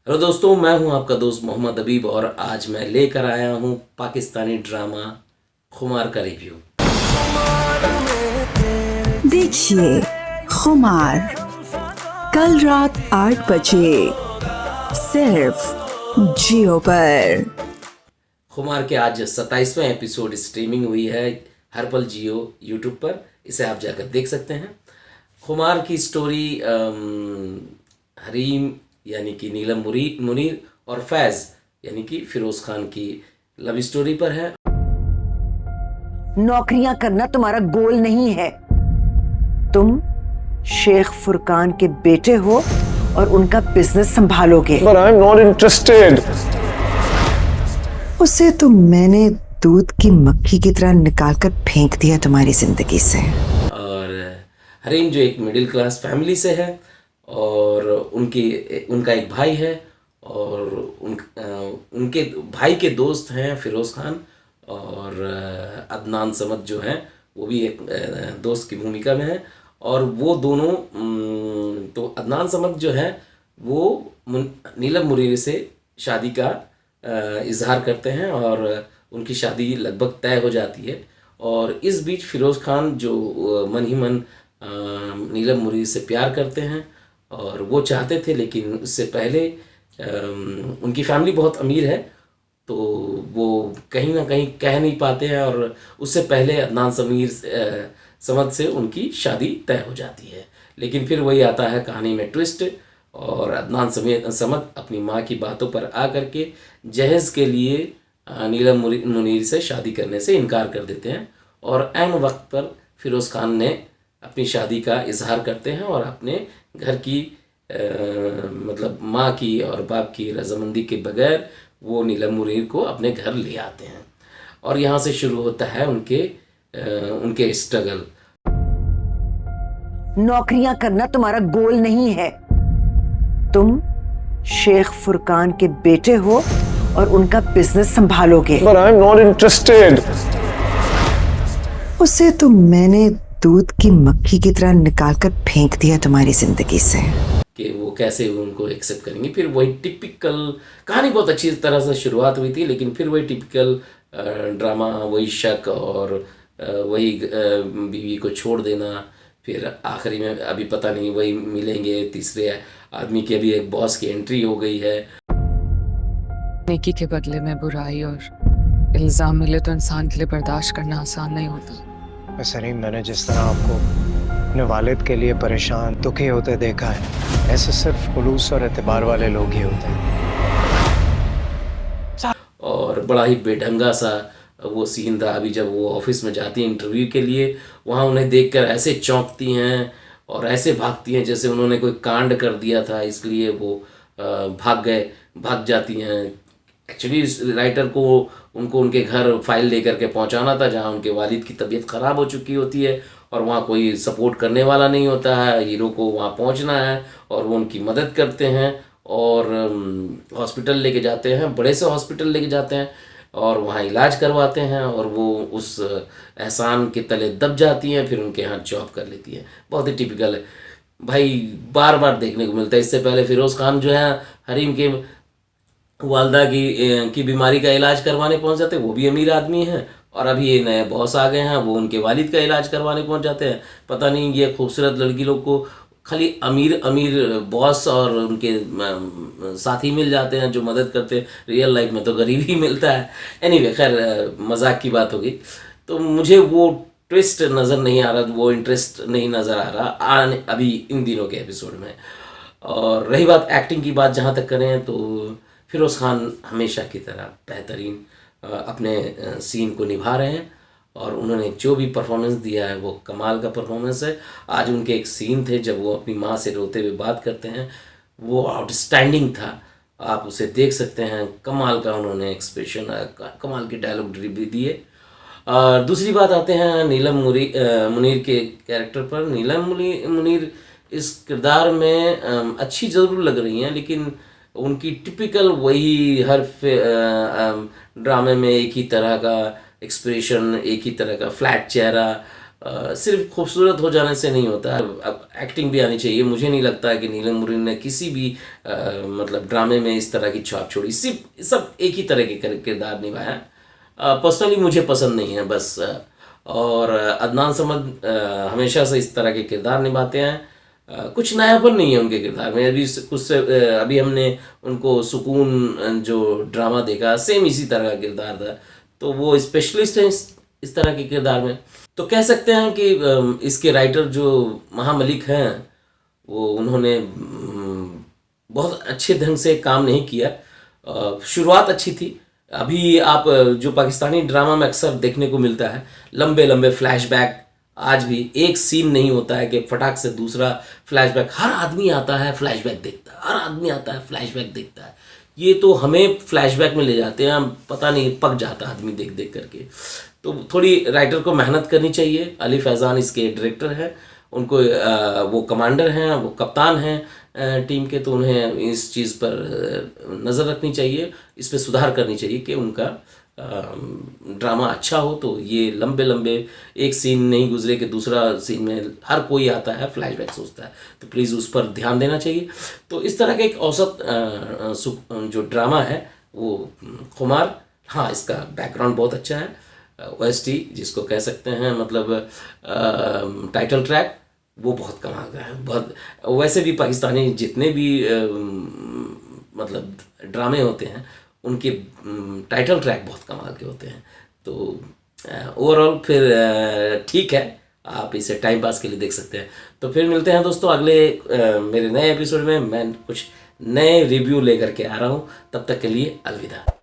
Hello दोस्तों, मैं हूं आपका दोस्त मोहम्मद अबीब और आज मैं लेकर आया हूं पाकिस्तानी ड्रामा खुमार का रिव्यू। देखिए खुमार कल रात 8 बजे सिर्फ जियो पर। खुमार के आज 27वां एपिसोड स्ट्रीमिंग हुई है हर पल जियो यूट्यूब पर। इसे आप जाकर देख सकते हैं। खुमार की स्टोरी हरीम यानी कि नीलम मुनीर और फैज़ यानी कि फ़िरोज़ खान की लव स्टोरी पर है। नौकरियां करना तुम्हारा गोल नहीं है। तुम शेख फुरकान के बेटे हो और उनका business संभालोगे। But I'm not interested. उसे तो मैंने दूध की मक्खी की तरह निकालकर फेंक दिया तुम्हारी जिंदगी से। और हरीम जो एक मिडिल क्लास फैमिली से है और उनका एक भाई है और उनके भाई के दोस्त हैं फ़िरोज़ खान और अदनान समद जो हैं वो भी एक दोस्त की भूमिका में है। और वो दोनों तो अदनान समद जो है वो नीलम मुनीर से शादी का इजहार करते हैं और उनकी शादी लगभग तय हो जाती है। और इस बीच फ़िरोज़ खान जो मन ही मन नीलम मुनीर से प्यार करते हैं और वो चाहते थे, लेकिन उससे पहले उनकी फैमिली बहुत अमीर है तो वो कहीं ना कहीं कह नहीं पाते हैं और उससे पहले अदनान समद से उनकी शादी तय हो जाती है। लेकिन फिर वही आता है कहानी में ट्विस्ट और अदनान समद अपनी माँ की बातों पर आकर के जहेज़ के लिए नीलम मुनीर से शादी करने से इनकार कर देते हैं और ऐन वक्त पर फ़िरोज़ खान ने अपनी शादी का इजहार करते हैं और अपने घर की मतलब माँ की और बाप की रजामंदी के बगैर वो नीलम मुनीर को अपने घर ले आते हैं और यहाँ से शुरू होता है उनके स्ट्रगल। नौकरियां करना तुम्हारा गोल नहीं है। तुम शेख फुरकान के बेटे हो और उनका business संभालोगे। But I'm not interested. उसे तो मैंने दूध की मक्खी की तरह निकालकर फेंक दिया तुम्हारी जिंदगी से। कि वो कैसे उनको एक्सेप्ट करेंगे। फिर वही टिपिकल कहानी बहुत अच्छी तरह से शुरुआत हुई थी, लेकिन फिर वही टिपिकल ड्रामा, वही शक और वही बीवी को छोड़ देना। फिर आखिरी में अभी पता नहीं वही मिलेंगे तीसरे आदमी की, अभी एक बॉस की एंट्री हो गई है। नेकी के बदले में बुराई और इल्ज़ाम मिले तो इंसान के लिए बर्दाश्त करना आसान नहीं होता। बस हरीम, मैंने जिस तरह आपको अपने वालिद के लिए परेशान दुखी होते देखा है, ऐसे सिर्फ खुलूस और एतबार वाले लोग ही होते हैं। और बड़ा ही बेढंगा सा वो सीन था अभी जब वो ऑफिस में जाती हैं इंटरव्यू के लिए। वहाँ उन्हें देखकर ऐसे चौंकती हैं और ऐसे भागती हैं जैसे उन्होंने कोई कांड कर दिया था, इसलिए वो भाग जाती हैं। एक्चुअली राइटर को उनको उनके घर फाइल लेकर के पहुंचाना था जहां उनके वालिद की तबीयत ख़राब हो चुकी होती है और वहां कोई सपोर्ट करने वाला नहीं होता है। हीरो को वहां पहुंचना है और वो उनकी मदद करते हैं और हॉस्पिटल लेके जाते हैं, बड़े से हॉस्पिटल लेके जाते हैं और वहाँ इलाज करवाते हैं और वो उस एहसान के तले दब जाती हैं। फिर उनके यहाँ जॉब कर लेती हैं। बहुत ही टिपिकल है भाई, बार बार देखने को मिलता है। इससे पहले फ़िरोज़ खान जो है हरीम के वालदा की बीमारी का इलाज करवाने पहुंच जाते हैं, वो भी अमीर आदमी हैं। और अभी ये नए बॉस आ गए हैं, वो उनके वालिद का इलाज करवाने पहुंच जाते हैं। पता नहीं ये खूबसूरत लड़की लोग को खाली अमीर अमीर बॉस और उनके साथी मिल जाते हैं जो मदद करते हैं। रियल लाइफ में तो गरीब ही मिलता है। एनीवे, खैर मजाक की बात होगी। तो मुझे वो ट्विस्ट नज़र नहीं आ रहा, वो इंटरेस्ट नहीं नज़र आ रहा अभी इन दिनों के एपिसोड में। और रही बात एक्टिंग की बात जहाँ तक करें तो फ़िरोज़ खान हमेशा की तरह बेहतरीन अपने सीन को निभा रहे हैं और उन्होंने जो भी परफॉर्मेंस दिया है वो कमाल का परफॉर्मेंस है। आज उनके एक सीन थे जब वो अपनी माँ से रोते हुए बात करते हैं, वो आउटस्टैंडिंग था। आप उसे देख सकते हैं, कमाल का उन्होंने एक्सप्रेशन, कमाल के डायलॉग डिलीवरी दिए। और दूसरी बात आते हैं नीलम मुनीर के कैरेक्टर पर। नीलम मुनीर इस किरदार में अच्छी ज़रूर लग रही हैं, लेकिन उनकी टिपिकल वही हर ड्रामे में एक ही तरह का एक्सप्रेशन, एक ही तरह का फ्लैट चेहरा, सिर्फ खूबसूरत हो जाने से नहीं होता है, अब एक्टिंग भी आनी चाहिए। मुझे नहीं लगता है कि नीलम मुरीन ने किसी भी मतलब ड्रामे में इस तरह की छाप छोड़ी, सिर्फ सब एक ही तरह के किरदार निभाया। पर्सनली मुझे पसंद नहीं है बस। और अदनान समद हमेशा से इस तरह के किरदार निभाते हैं, कुछ नयापन नहीं है उनके किरदार में। अभी हमने उनको सुकून जो ड्रामा देखा, सेम इसी तरह का किरदार था, तो वो स्पेशलिस्ट हैं इस तरह के किरदार में। तो कह सकते हैं कि इसके राइटर जो महा मलिक हैं वो उन्होंने बहुत अच्छे ढंग से काम नहीं किया। शुरुआत अच्छी थी। अभी आप जो पाकिस्तानी ड्रामा में अक्सर देखने को मिलता है, लंबे लंबे फ्लैशबैक, आज भी एक सीन नहीं होता है कि फटाक से दूसरा फ्लैशबैक। हर आदमी आता है फ्लैशबैक देखता है, हर आदमी आता है फ्लैशबैक देखता है। ये तो हमें फ्लैशबैक में ले जाते हैं, हम पता नहीं पक जाता आदमी देख देख करके। तो थोड़ी राइटर को मेहनत करनी चाहिए। अली फैज़ान इसके डायरेक्टर हैं, उनको वो कमांडर हैं, वो कप्तान हैं टीम के, तो उन्हें इस चीज़ पर नज़र रखनी चाहिए, इस पर सुधार करनी चाहिए कि उनका ड्रामा अच्छा हो। तो ये लंबे लंबे एक सीन नहीं गुजरे कि दूसरा सीन में हर कोई आता है फ्लैशबैक सोचता है, तो प्लीज़ उस पर ध्यान देना चाहिए। तो इस तरह का एक औसत जो ड्रामा है वो खुमार, हाँ इसका बैकग्राउंड बहुत अच्छा है, OST जिसको कह सकते हैं, मतलब टाइटल ट्रैक वो बहुत कमाल का है। बहुत वैसे भी पाकिस्तानी जितने भी मतलब ड्रामे होते हैं उनके टाइटल ट्रैक बहुत कमाल के होते हैं। तो ओवरऑल फिर ठीक है, आप इसे टाइम पास के लिए देख सकते हैं। तो फिर मिलते हैं दोस्तों अगले मेरे नए एपिसोड में। मैं कुछ नए रिव्यू लेकर के आ रहा हूँ, तब तक के लिए अलविदा।